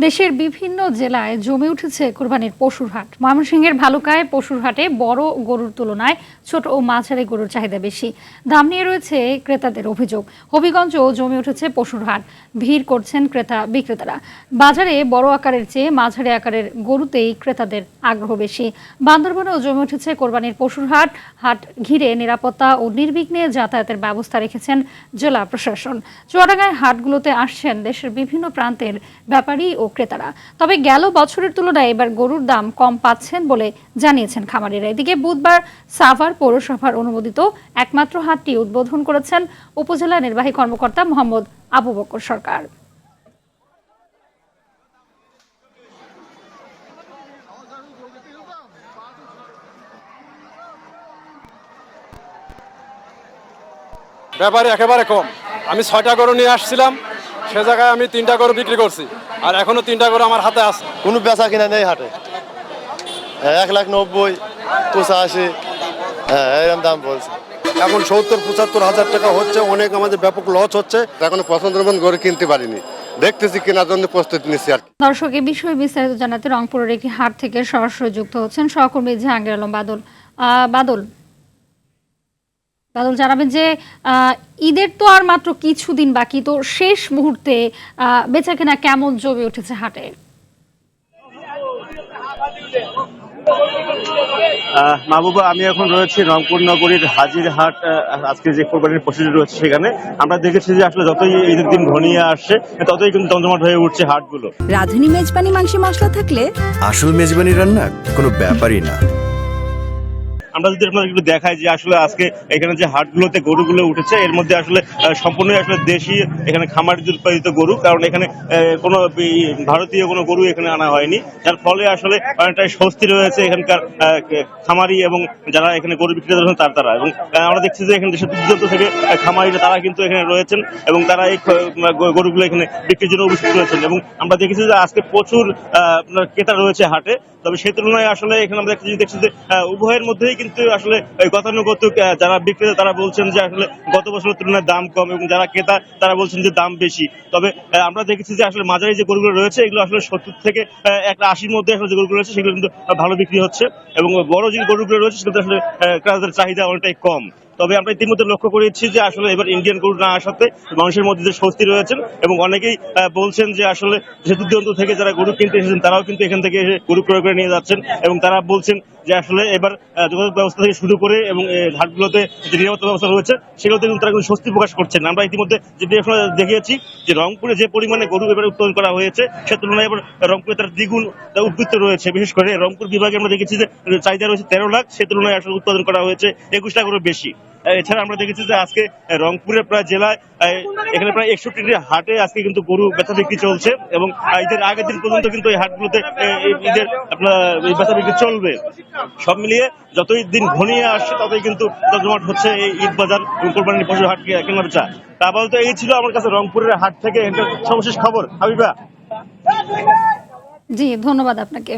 দেশের বিভিন্ন জেলায় জমে উঠেছে কোরবানির পশুর হাট। ময়মনসিংহের ভালুকায় পশুর হাটে বড় গরুর তুলনায় ছোট ও মাঝারি গরুর চাহিদা বেশি। দাম নিয়ে রয়েছে ক্রেতাদের অভিযোগ। হবিগঞ্জেও জমে উঠেছে পশুর হাট, ভিড় করছেন ক্রেতা বিক্রেতারা। বাজারে বড় আকারের চেয়ে মাঝারি আকারের গরুতেই ক্রেতাদের আগ্রহ বেশি। বান্দরবানেও জমে উঠেছে কোরবানির পশুর হাট। হাট ঘিরে নিরাপত্তা ও নির্বিঘ্নে যাতায়াতের ব্যবস্থা রেখেছেন জেলা প্রশাসন। চুয়াডাঙ্গায় হাটগুলোতে আসছেন দেশের বিভিন্ন প্রান্তের ব্যাপারী ও ক্রেতারা। তবে গেল বছরের তুলনায় এবার গরুর দাম কম পাচ্ছেন বলে জানিয়েছেন খামারিরা। এদিকে বুধবার সাভার পৌরসভার অনুমোদিত একমাত্র হাটটি উদ্বোধন করেছেন উপজেলা নির্বাহী কর্মকর্তা মোহাম্মদ আবু বকর সরকার। ব্যাপারে একেবারে কম। আমি 6টা গরু নিয়ে আসছিলাম, সে জায়গায় আমি 3টা গরু বিক্রি করছি, আর এখনো 3টা গরু আমার হাতে আছে। কোনো বেচা কিনা নেই হাটে। 1,90,000, 85, এরকম দাম বলছে। এখন 70-75 হাজার টাকা হচ্ছে, অনেক আমাদের ব্যাপক লস হচ্ছে। এখনো পছন্দের মতো গরু কিনতে পারিনি, দেখতেছি কেনার জন্য প্রস্তুতি নিচ্ছি আর। দর্শক, এই বিষয়ে বিস্তারিত জানাতে রংপুরের একটি হাট থেকে সরাসরি যুক্ত হচ্ছেন সহকর্মী জাহাঙ্গীর আলম বাদল। বাদল, জানাবেন যে ঈদের তো আর মাত্র কিছুদিন বাকি, তো শেষ মুহূর্তে বেচাকেনা কেমন জমে উঠেছে হাটে? মাহবুবা, আমি এখন রয়েছি রংপুর নগরীর হাজির হাট। আজকে যে কোরবানির পশুটি রয়েছে সেখানে আমরা দেখেছি যে আসলে যতই ঈদের দিন ঘনিয়ে আসছে ততই কিন্তু জমজমাট হয়ে উঠছে হাটগুলো। রাঁধুনি মেজবানি মাংসে মশলা থাকলে আসল মেজবানি রান্না কোনো ব্যাপারই না। আমরা যদি আপনাদের একটু দেখাই যে আসলে আজকে এখানে যে হাটগুলোতে গরুগুলো উঠেছে এর মধ্যে আসলে সম্পূর্ণই আসলে দেশি এখানে খামারিদের উৎপাদিত গরু, কারণ এখানে কোনো ভারতীয় কোনো গরু এখানে আনা হয়নি, যার ফলে আসলে অনেকটাই স্বস্তি রয়েছে এখানকার খামারি এবং যারা এখানে গরু বিক্রেতা রয়েছেন তারা। এবং আমরা দেখছি যে এখানে দেশের দূর থেকে খামারিরা তারা কিন্তু এখানে রয়েছেন এবং তারা এই গরুগুলো এখানে বিক্রির জন্য উপস্থিত রয়েছেন। এবং আমরা দেখেছি যে আজকে প্রচুর ক্রেতা রয়েছে হাটে। তবে সেই তুলনায় আসলে এখানে আমরা দেখছি যে উভয়ের মধ্যেই কিন্তু আসলে গতানুগতিক যারা বিক্রেতা তারা বলছেন যে আসলে গত বছরের তুলনায় দাম কম, এবং যারা ক্রেতা তারা বলছেন যে দাম বেশি। তবে আমরা দেখেছি যে আসলে মাঝারি যে গরুগুলো রয়েছে এগুলো আসলে 70 থেকে 80-র মধ্যে আসলে যে গরুগুলো রয়েছে সেগুলো কিন্তু ভালো বিক্রি হচ্ছে, এবং বড় যে গরুগুলো রয়েছে সেগুলো আসলে ক্রেতাদের চাহিদা অনেকটাই কম। তবে আমরা ইতিমধ্যে লক্ষ্য করেছি যে আসলে এবার ইন্ডিয়ান গরু না আসাতে মানুষের মধ্যে যে স্বস্তি রয়েছেন, এবং অনেকেই বলছেন যে আসলে দূর দূরান্ত থেকে যারা গরু কিনতে এসেছেন তারাও কিন্তু এখান থেকে এসে গরু ক্রয় করে নিয়ে যাচ্ছেন, এবং তারা বলছেন যে আসলে এবার যোগাযোগ ব্যবস্থা থেকে শুরু করে এবং ঘাটগুলোতে যে নিরাপত্তা ব্যবস্থা রয়েছে সেগুলোতে কিন্তু তারা কিন্তু স্বস্তি প্রকাশ করছেন। আমরা ইতিমধ্যে যে দেখিয়েছি যে রংপুরে যে পরিমাণে গরু এবার উৎপাদন করা হয়েছে সে তুলনায় এবার রংপুরে তার দ্বিগুণ উদ্বৃত্ত রয়েছে। বিশেষ করে রংপুর বিভাগে আমরা দেখেছি যে চাহিদা রয়েছে 13 লাখ, সে তুলনায় আসলে উৎপাদন করা হয়েছে 21 লাখেরও বেশি। এছাড়া আমরা দেখেছি যে আজকে রংপুরের প্রায় জেলায় এখানে প্রায় 61টি হাটে আজকে কিন্তু গরু বেচা বিক্রি চলছে, এবং ঈদের আগের দিন পর্যন্ত কিন্তু এই হাটগুলোতে ঈদের আপনার বেচা বিক্রি চলবে। সব মিলিয়ে যতই দিন ঘনিয়ে আসছে ততই কিন্তু জমজমাট হচ্ছে এই ঈদ বাজার কোরবানির পশুর হাট কেনা বেচা। তা আপাতত এই ছিল আমার কাছে রংপুরের হাট থেকে সর্বশেষ খবর। হাবিবা। জি, ধন্যবাদ আপনাকে।